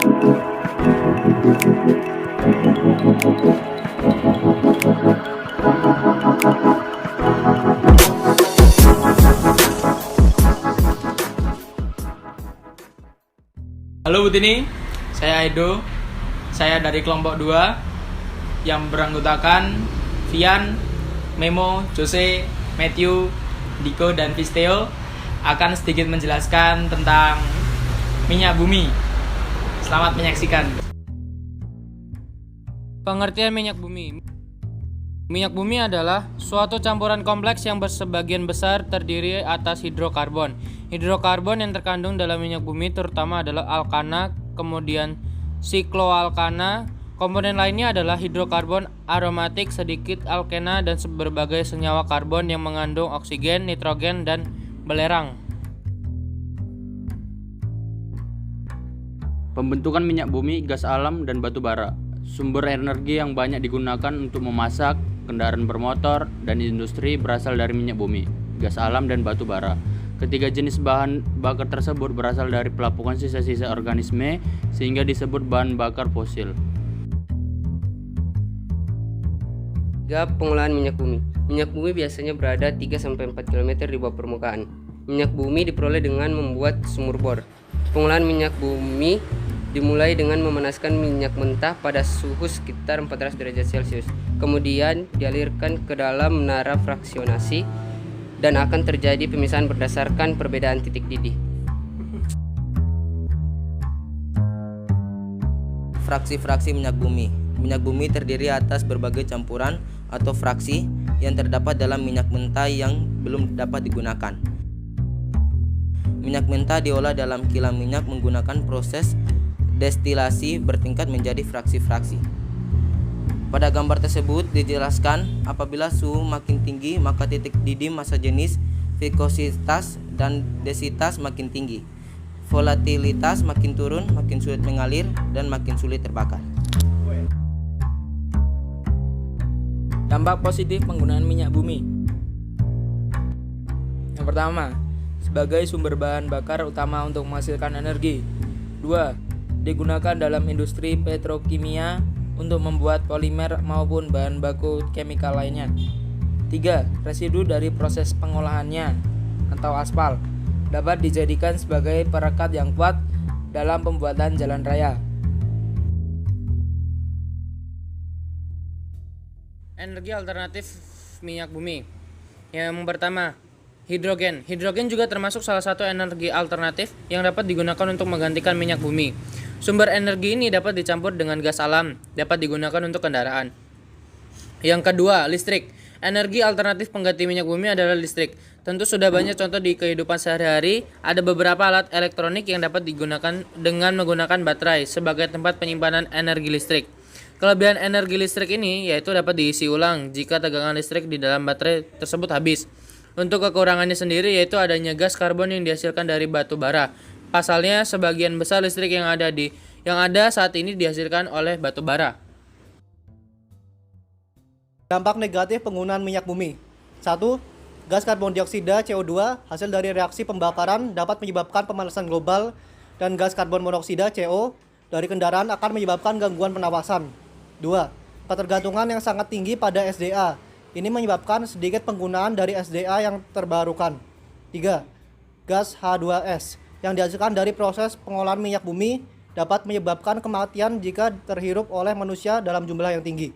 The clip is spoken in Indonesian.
Halo Bu Tini, saya Edo. Saya dari kelompok 2 yang beranggotakan Vian, Memo, Jose, Matthew, Diko, dan Visteo akan sedikit menjelaskan tentang minyak bumi. Selamat menyaksikan. Pengertian minyak bumi. Minyak bumi adalah suatu campuran kompleks yang sebagian besar terdiri atas hidrokarbon. Hidrokarbon yang terkandung dalam minyak bumi terutama adalah alkana, kemudian sikloalkana. Komponen lainnya adalah hidrokarbon aromatik, sedikit alkena, dan berbagai senyawa karbon yang mengandung oksigen, nitrogen, dan belerang. Pembentukan minyak bumi, gas alam, dan batu bara. Sumber energi yang banyak digunakan untuk memasak, kendaraan bermotor, dan industri berasal dari minyak bumi, gas alam, dan batu bara. Ketiga jenis bahan bakar tersebut berasal dari pelapukan sisa-sisa organisme sehingga disebut bahan bakar fosil. Pengolahan minyak bumi. Minyak bumi biasanya berada 3-4 km di bawah permukaan. Minyak bumi diperoleh dengan membuat sumur bor. Pengolahan minyak bumi dimulai dengan memanaskan minyak mentah pada suhu sekitar 400 derajat Celcius. Kemudian dialirkan ke dalam menara fraksionasi dan akan terjadi pemisahan berdasarkan perbedaan titik didih. Fraksi-fraksi minyak bumi. Minyak bumi terdiri atas berbagai campuran atau fraksi yang terdapat dalam minyak mentah yang belum dapat digunakan. Minyak mentah diolah dalam kilang minyak menggunakan proses destilasi bertingkat menjadi fraksi-fraksi. Pada gambar tersebut dijelaskan apabila suhu makin tinggi maka titik didih massa jenis, viskositas, dan densitas makin tinggi. Volatilitas makin turun, makin sulit mengalir, dan makin sulit terbakar. Dampak positif penggunaan minyak bumi. Yang pertama, sebagai sumber bahan bakar utama untuk menghasilkan energi. 2. Digunakan dalam industri petrokimia untuk membuat polimer maupun bahan baku kimia lainnya. 3. Residu dari proses pengolahannya atau aspal dapat dijadikan sebagai perekat yang kuat dalam pembuatan jalan raya. Energi alternatif minyak bumi. Yang pertama, hidrogen. Hidrogen juga termasuk salah satu energi alternatif yang dapat digunakan untuk menggantikan minyak bumi. Sumber energi ini dapat dicampur dengan gas alam, dapat digunakan untuk kendaraan. Yang kedua, listrik. Energi alternatif pengganti minyak bumi adalah listrik. Tentu sudah banyak contoh di kehidupan sehari-hari. Ada beberapa alat elektronik yang dapat digunakan dengan menggunakan baterai sebagai tempat penyimpanan energi listrik. Kelebihan energi listrik ini yaitu dapat diisi ulang jika tegangan listrik di dalam baterai tersebut habis. Untuk kekurangannya sendiri yaitu adanya gas karbon yang dihasilkan dari batu bara. Pasalnya, sebagian besar listrik yang ada saat ini dihasilkan oleh batu bara. Dampak negatif penggunaan minyak bumi. 1. Gas karbon dioksida CO2 hasil dari reaksi pembakaran dapat menyebabkan pemanasan global, dan gas karbon monoksida CO dari kendaraan akan menyebabkan gangguan pernapasan. 2. Ketergantungan yang sangat tinggi pada SDA. Ini menyebabkan sedikit penggunaan dari SDA yang terbarukan. 3. Gas H2S yang dihasilkan dari proses pengolahan minyak bumi dapat menyebabkan kematian jika terhirup oleh manusia dalam jumlah yang tinggi.